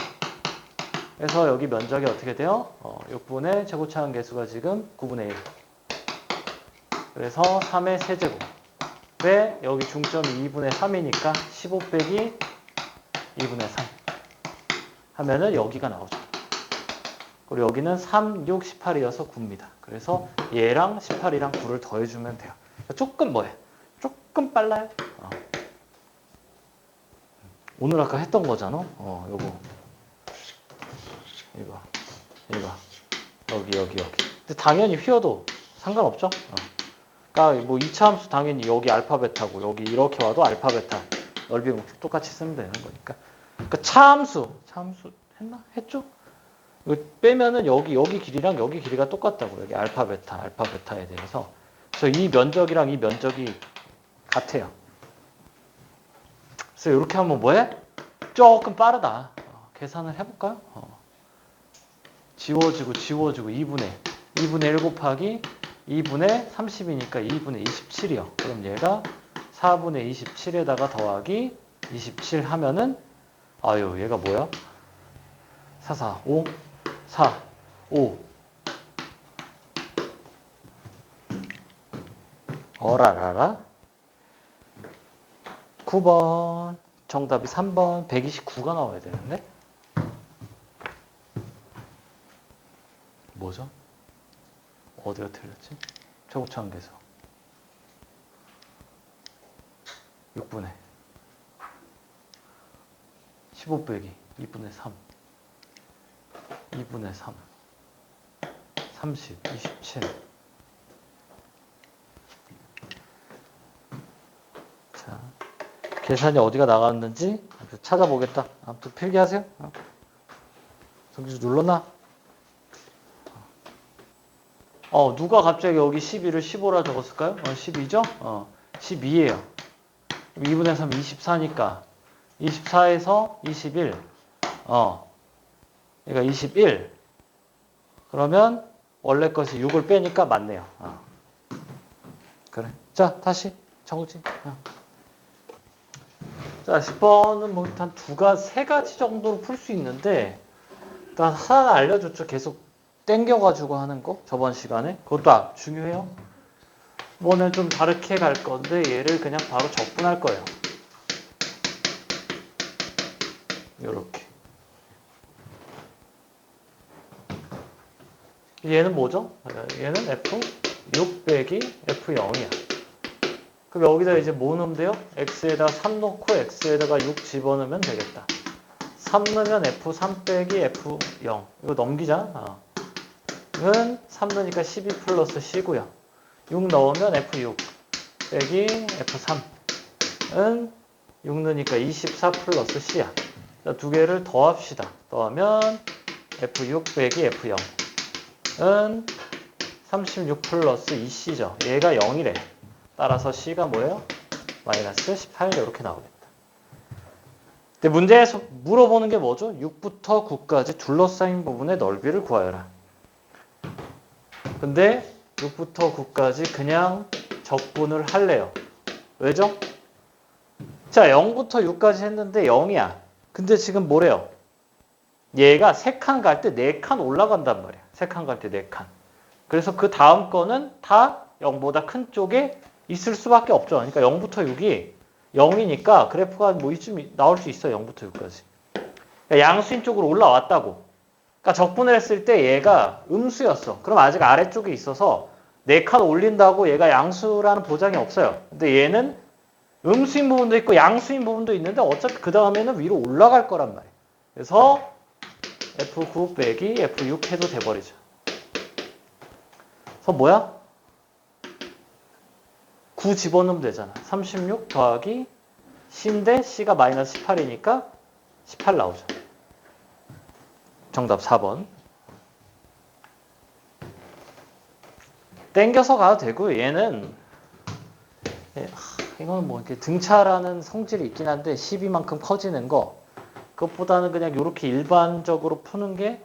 그래서 여기 면적이 어떻게 돼요? 6분의 제곱차항 개수가 지금 9분의 1. 그래서 3의 세제곱. 왜? 여기 중점이 2분의 3이니까 15 빼기 2분의 3 하면은 여기가 나오죠. 그리고 여기는 3, 6, 18이어서 9입니다. 그래서 얘랑 18이랑 9를 더해주면 돼요. 조금 뭐해? 조금 빨라요. 오늘 아까 했던 거잖아. 요거. 이거. 여기. 근데 당연히 휘어도 상관없죠. 그러니까 뭐 2차 함수 당연히 여기 알파 베타고 여기 이렇게 와도 알파 베타 넓이 공식 똑같이 쓰면 되는 거니까. 그러니까 차함수 했나? 했죠? 이거 빼면은 여기 길이랑 여기 길이가 똑같다고. 여기 알파 베타에 대해서. 그래서 이 면적이랑 이 면적이 같아요. 그래서 이렇게 하면 뭐해? 조금 빠르다. 계산을 해볼까요? 지워지고 2분의 1 곱하기 2분의 30이니까 2분의 27이요. 그럼 얘가 4분의 27에다가 더하기 27 하면은 얘가 뭐야? 4, 5 어라라라 9번 정답이 3번 129가 나와야 되는데? 뭐죠? 어디가 틀렸지? 최고차원계수 6분의 15 빼기 2분의 3 2분의 3 30 27 자, 계산이 어디가 나갔는지 찾아보겠다. 아무튼 필기하세요. 성질 눌렀나? 누가 갑자기 여기 12를 15라 적었을까요? 12죠? 12예요. 2분의 3 24니까 24에서 21 그러니까 21 그러면 원래 것이 6을 빼니까 맞네요. 그래. 자, 다시 정우지. 자, 10번은 뭐 한 세 가지 정도로 풀 수 있는데 일단 하나 알려줬죠. 계속 땡겨가지고 하는 거 저번 시간에 그것도 중요해요. 이번엔 좀 다르게 갈 건데 얘를 그냥 바로 적분할 거예요. 요렇게 얘는 뭐죠? 얘는 F6 빼기 F0이야. 그럼 여기다 이제 뭐 넣으면 돼요? X에다 3 넣고 X에다가 6 집어넣으면 되겠다. 3 넣으면 F3 빼기 F0 이거 넘기자. 이건 3 넣으니까 12 플러스 C고요. 6 넣으면 F6 빼기 F3은 6 넣으니까 24 플러스 C야. 자, 두 개를 더합시다. 더하면 F6 빼기 F0은 36 플러스 2C죠. 얘가 0이래. 따라서 C가 뭐예요? 마이너스 18 이렇게 나오겠다. 근데 문제에서 물어보는 게 뭐죠? 6부터 9까지 둘러싸인 부분의 넓이를 구하여라. 근데 6부터 9까지 그냥 적분을 할래요. 왜죠? 자, 0부터 6까지 했는데 0이야. 근데 지금 뭐래요? 얘가 3칸 갈 때 4칸 올라간단 말이야. 3칸 갈 때 4칸. 그래서 그 다음 거는 다 0보다 큰 쪽에 있을 수밖에 없죠. 그러니까 0부터 6이 0이니까 그래프가 뭐 이쯤 나올 수 있어요. 0부터 6까지. 그러니까 양수인 쪽으로 올라왔다고. 그러니까 적분을 했을 때 얘가 음수였어. 그럼 아직 아래쪽에 있어서 4칸 올린다고 얘가 양수라는 보장이 없어요. 근데 얘는 음수인 부분도 있고 양수인 부분도 있는데 어차피 그 다음에는 위로 올라갈 거란 말이에요. 그래서 F9 빼기 F6 해도 돼버리죠. 그래서 뭐야? 9 집어넣으면 되잖아. 36 더하기 C인데 C가 마이너스 18이니까 18 나오죠. 정답 4번. 땡겨서 가도 되고요. 얘는 이건 뭐 이렇게 등차라는 성질이 있긴 한데 12만큼 커지는 거 그것보다는 그냥 이렇게 일반적으로 푸는 게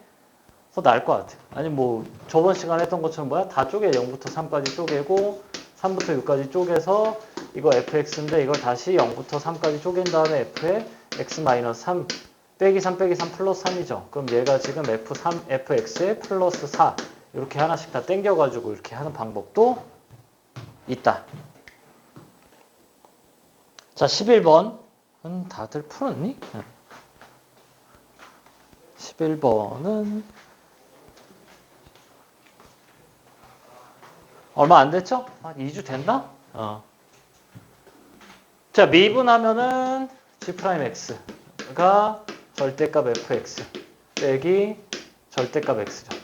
더 나을 것 같아요. 아니 뭐 저번 시간에 했던 것처럼 뭐야? 다 쪼개 0부터 3까지 쪼개고 3부터 6까지 쪼개서 이거 fx인데 이걸 다시 0부터 3까지 쪼갠 다음에 f에 x-3 빼기 3 빼기 3 플러스 3이죠. 그럼 얘가 지금 fx에 플러스 4 이렇게 하나씩 다 땡겨가지고 이렇게 하는 방법도 있다. 자, 11번은 다들 풀었니? 11번은 얼마 안 됐죠? 한 2주 됐나? 자, 미분하면은 G'X가 절대값 fx 빼기 절대값 x죠.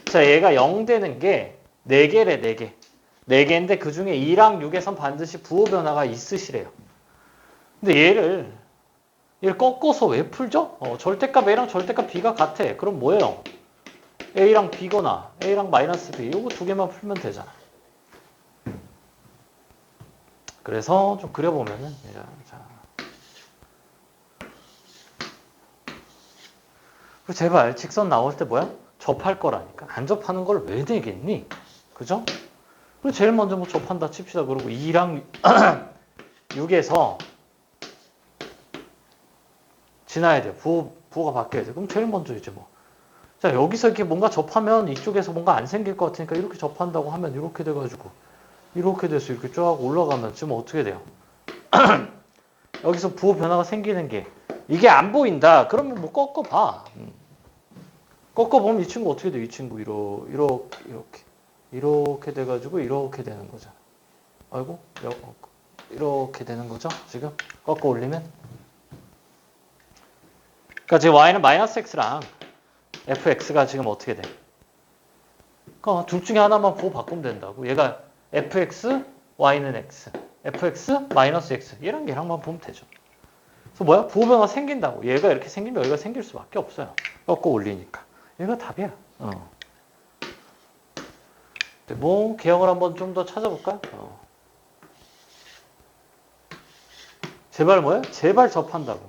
자, 얘가 0 되는 게 4개래, 4개. 4개인데 그 중에 2랑 6에선 반드시 부호 변화가 있으시래요. 근데 얘를 꺾어서 왜 풀죠? 절대값 A랑 절대값 B가 같아. 그럼 뭐예요? A랑 B거나 A랑 마이너스 B 이거 두 개만 풀면 되잖아. 그래서 좀 그려보면은 자. 제발 직선 나올 때 뭐야? 접할 거라니까. 안 접하는 걸 왜 내겠니? 그죠? 그리고 제일 먼저 뭐 접한다 칩시다. 그러고 2랑 6에서 지나야 돼요. 부호가 바뀌어야 돼. 그럼 제일 먼저 이제 뭐. 자, 여기서 이렇게 뭔가 접하면 이쪽에서 뭔가 안 생길 것 같으니까 이렇게 접한다고 하면 이렇게 돼가지고 이렇게 돼서 이렇게 쫙 올라가면 지금 어떻게 돼요? 여기서 부호 변화가 생기는 게 이게 안 보인다. 그러면 뭐 꺾어봐. 꺾어보면 이 친구 어떻게 돼? 이 친구 이렇게 돼가지고 이렇게 되는 거잖아. 아이고 이렇게 되는 거죠. 지금 꺾어 올리면. 그러니까 지금 y는 마이너스 x랑 fx가 지금 어떻게 돼? 그러니까 둘 중에 하나만 부호 바꾸면 된다고. 얘가 fx, y는 x, fx 마이너스 x 얘랑만 보면 되죠. 그래서 뭐야? 부호 변화가 생긴다고. 얘가 이렇게 생기면 여기가 생길 수밖에 없어요. 꺾어 올리니까. 얘가 답이야. 뭐 개형을 한번 좀 더 찾아볼까요? 제발 뭐야? 제발 접한다고.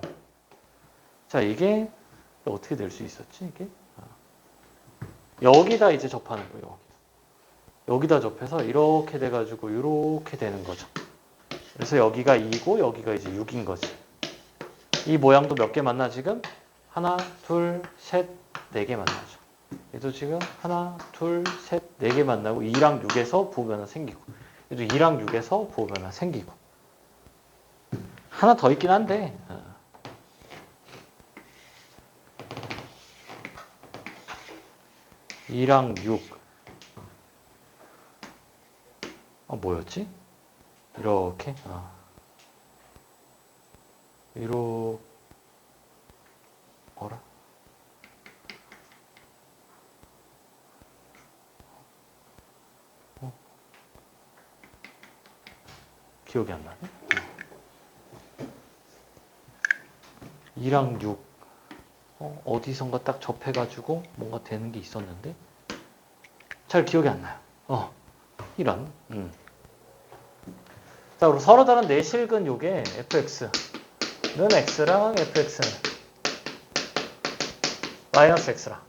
자, 이게 어떻게 될 수 있었지? 이게 여기다 이제 접하는 거예요. 여기다 접해서 이렇게 돼가지고 이렇게 되는 거죠. 그래서 여기가 2고 여기가 이제 6인 거지. 이 모양도 몇 개 만나 지금? 하나, 둘, 셋, 네 개 만나죠. 얘도 지금 하나, 둘, 셋, 네 개 만나고 2랑 6에서 부호 변화 생기고 얘도 2랑 6에서 부호 변화 생기고 하나 더 있긴 한데 2랑 6 뭐였지? 이렇게 뭐라? 기억이 안 나네. 2랑 6 어디선가 딱 접해가지고 뭔가 되는 게 있었는데 잘 기억이 안 나요. 이런. 자, 그리고 서로 다른 내실근 요게 fx는 x랑 fx는 마이너스 x랑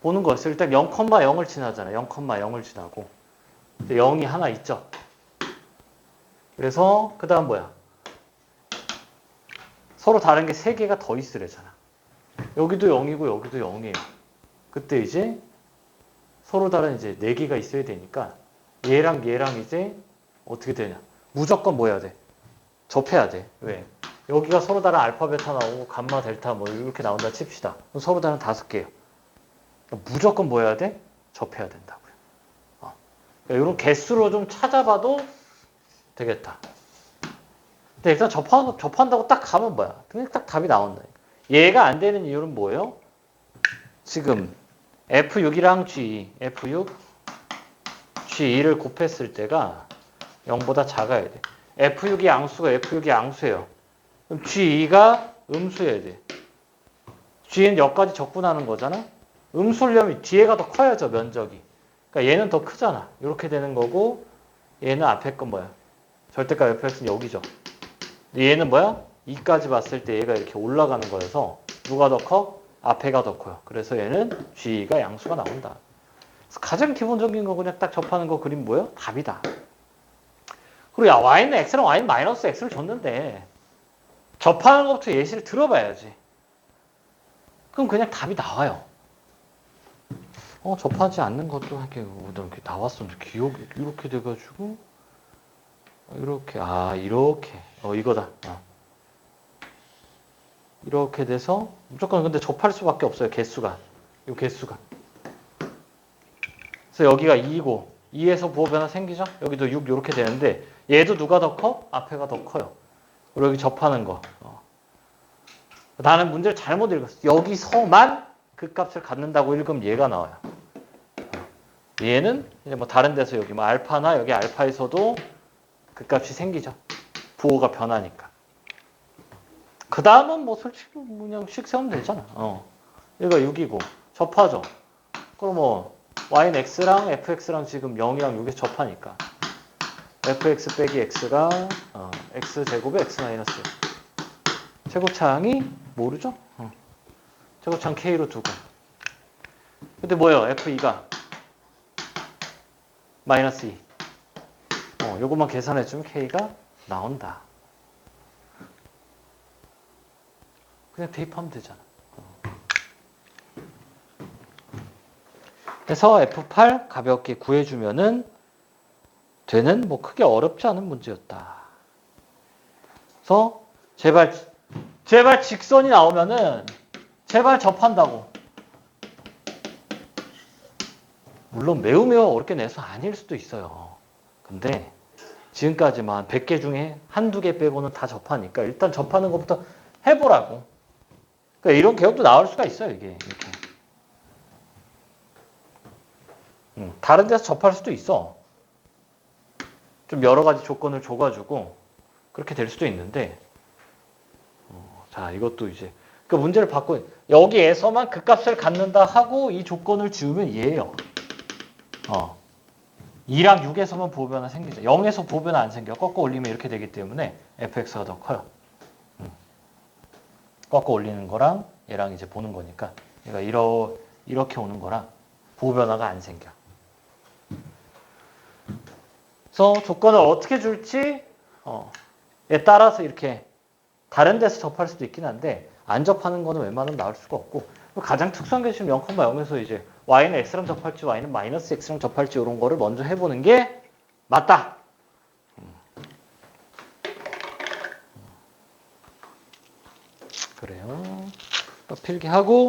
보는 거였어요. 일단 0,0을 지나잖아요. 0,0을 지나고 0이 하나 있죠. 그래서 그 다음 뭐야? 서로 다른 게 3개가 더 있으래잖아. 여기도 0이고 여기도 0이에요. 그때 이제 서로 다른 이제 4개가 있어야 되니까 얘랑 이제 어떻게 되냐? 무조건 뭐 해야 돼? 접해야 돼. 왜? 여기가 서로 다른 알파, 베타 나오고 감마, 델타 뭐 이렇게 나온다 칩시다. 그럼 서로 다른 5개예요. 그러니까 무조건 뭐 해야 돼? 접해야 된다고요. 그러니까 이런 개수로 좀 찾아봐도 되겠다. 근데 일단 접한다고 딱 가면 뭐야? 그냥 딱 답이 나온다. 얘가 안 되는 이유는 뭐예요? 지금 F6이랑 G, F6, G2를 곱했을 때가 0보다 작아야 돼. F6이 양수가 F6이 양수예요. 그럼 G2가 음수여야 돼. G는 여기까지 적분하는 거잖아. 음수려면 뒤에가 더 커야죠, 면적이. 그러니까 얘는 더 크잖아. 이렇게 되는 거고 얘는 앞에 건 뭐야? 절대값 fx는 여기죠. 얘는 뭐야? 2까지 봤을 때 얘가 이렇게 올라가는 거여서 누가 더 커? 앞에가 더 커요. 그래서 얘는 g가 양수가 나온다. 그래서 가장 기본적인 거 그냥 딱 접하는 거 그림 뭐예요? 답이다. 그리고 야 y는 x랑 y는 마이너스 x를 줬는데 접하는 것부터 예시를 들어봐야지. 그럼 그냥 답이 나와요. 접하지 않는 것도 이렇게 나왔었는데 기억이 이렇게 돼가지고 이렇게 이렇게 이거다. 이렇게 돼서 무조건 근데 접할 수밖에 없어요. 개수가 이 개수가. 그래서 여기가 2고 2에서 부호 변화 생기죠. 여기도 6 이렇게 되는데 얘도 누가 더 커? 앞에가 더 커요. 그리고 여기 접하는 거. 나는 문제를 잘못 읽었어. 여기서만 그 값을 갖는다고 읽으면 얘가 나와요. 얘는 이제 뭐 다른 데서 여기 뭐 알파나 여기 알파에서도 그 값이 생기죠. 부호가 변하니까. 그 다음은 뭐 솔직히 그냥 씩 세우면 되잖아. 얘가 6이고 접하죠. 그럼 뭐 y는 x랑 fx랑 지금 0이랑 6에 접하니까 fx 빼기 x가 x제곱에 x 마이너스 최고차항이 모르죠? 최고차항 k로 두고 근데 뭐예요? f2가 마이너스 2 요것만 계산해주면 k가 나온다. 그냥 대입하면 되잖아. 그래서 F8 가볍게 구해주면은 되는 뭐 크게 어렵지 않은 문제였다. 그래서 제발 직선이 나오면은 제발 접한다고. 물론 매우 어렵게 내서 아닐 수도 있어요. 근데 지금까지만 100개 중에 한두 개 빼고는 다 접하니까 일단 접하는 것부터 해보라고. 그러니까 이런 개혁도 나올 수가 있어요, 이게. 이렇게. 다른 데서 접할 수도 있어. 좀 여러 가지 조건을 줘가지고 그렇게 될 수도 있는데, 자, 이것도 이제 그 문제를 받고 여기에서만 그 값을 갖는다 하고 이 조건을 지우면 얘예요. 2랑 6에서만 부호변화 생기죠. 0에서 부호변화 안 생겨. 꺾어 올리면 이렇게 되기 때문에 fx가 더 커요. 꺾어 올리는 거랑 얘랑 이제 보는 거니까 얘가 이렇게 오는 거랑 부호변화가 안 생겨. 그래서 조건을 어떻게 줄지 에 따라서 이렇게 다른 데서 접할 수도 있긴 한데 안 접하는 거는 웬만하면 나올 수가 없고 가장 특수한 게 지금 0,0에서 이제 y는 x랑 접할지 y는 마이너스 x랑 접할지 이런 거를 먼저 해보는 게 맞다. 그래요. 필기하고